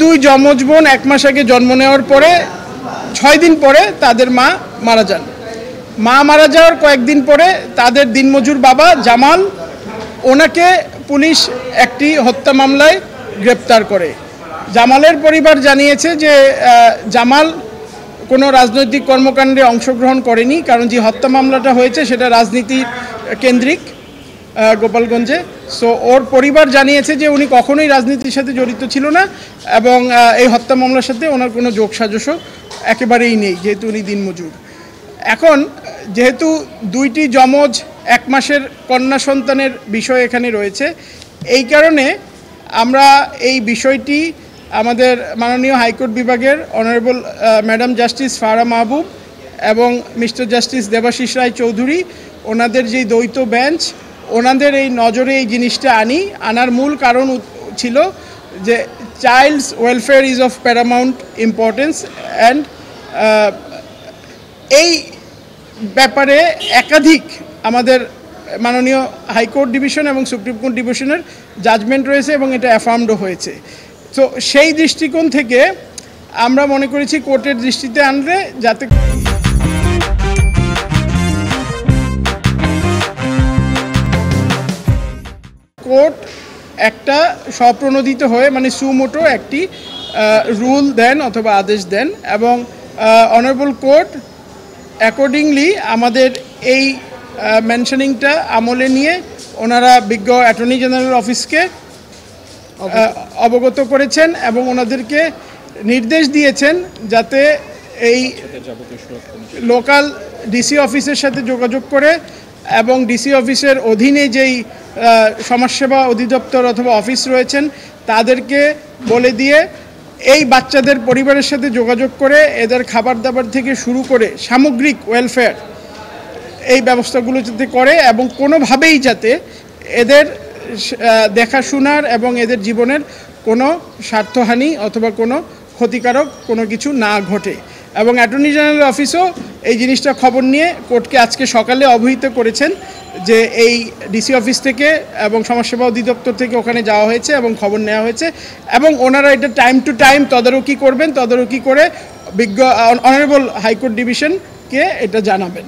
দুই যমজ বোন 1 মাস আগে জন্ম নেওয়ার পরে 6 দিন পরে তাদের মা মারা যান। মা মারা যাওয়ার কয়েকদিন পরে তাদের দিনমজুর বাবা জামাল, ওনাকে পুলিশ একটি হত্যা মামলায় গ্রেপ্তার করে। জামালের পরিবার জানিয়েছে যে জামাল কোনো রাজনৈতিক কর্মকাণ্ডে অংশগ্রহণ করেনি, কারণ যে হত্যা মামলাটা হয়েছে সেটা রাজনীতি কেন্দ্রিক গোপালগঞ্জে। সো ওর পরিবার জানিয়েছে যে উনি কখনোই রাজনীতির সাথে জড়িত ছিল না এবং এই হত্যা মামলার সাথে ওনার কোনো যোগসাজশও একেবারেই নেই, যেহেতু উনি দিনমজুর। এখন যেহেতু দুইটি যমজ 1 মাসের কন্যা সন্তানের বিষয় এখানে রয়েছে, এই কারণে আমরা এই বিষয়টি আমাদের মাননীয় হাইকোর্ট বিভাগের অনারেবল ম্যাডাম জাস্টিস ফারহা মাহবুব এবং মিস্টার জাস্টিস দেবাশিস রায় চৌধুরী, ওনাদের যেই দ্বৈত বেঞ্চ, ওনাদের এই নজরে এই জিনিসটা আনার মূল কারণ ছিল যে child's welfare is of paramount importance and এই ব্যাপারে একাধিক আমাদের মাননীয় হাইকোর্ট ডিভিশন এবং সুপ্রিম কোর্ট ডিভিশনের জাজমেন্ট রয়েছে এবং এটা অ্যাফার্মডও হয়েছে। তো সেই দৃষ্টিকোণ থেকে আমরা মনে করেছি কোর্টের দৃষ্টিতে আনলে যাতে কোর্ট একটা স্বপ্রণোদিত হয়ে মানে সুমোটো একটি রুল দেন অথবা আদেশ দেন এবং অনারেবল কোর্ট অ্যাকর্ডিংলি আমাদের এই মেনশনিংটা আমলে নিয়ে ওনারা বিজ্ঞ অ্যাটর্নি জেনারেল অফিসকে অবগত করেছেন এবং ওনাদেরকে নির্দেশ দিয়েছেন যাতে এই লোকাল ডিসি অফিসের সাথে যোগাযোগ করে এবং ডিসি অফিসের অধীনে যেই সমাজসেবা অধিদপ্তর অথবা অফিস রয়েছেন তাদেরকে বলে দিয়ে এই বাচ্চাদের পরিবারের সাথে যোগাযোগ করে এদের খাবার দাবার থেকে শুরু করে সামগ্রিক ওয়েলফেয়ার এই ব্যবস্থাগুলো যাতে করে এবং কোনোভাবেই যাতে এদের দেখাশোনার এবং এদের জীবনের কোনো স্বার্থহানি অথবা কোনো ক্ষতিকারক কোনো কিছু না ঘটে। এবং অ্যাটর্নি জেনারেল অফিসও এই জিনিসটা খবর নিয়ে কোর্টকে আজকে সকালে অবহিত করেছেন যে এই ডিসি অফিস থেকে এবং সমাজসেবা অধিদপ্তর থেকে ওখানে যাওয়া হয়েছে এবং খবর নেওয়া হয়েছে এবং ওনারা এটা টাইম টু টাইম তদারকি করবেন, তদারকি করে বিজ্ঞ অনারেবল হাইকোর্ট ডিভিশনকে এটা জানাবেন।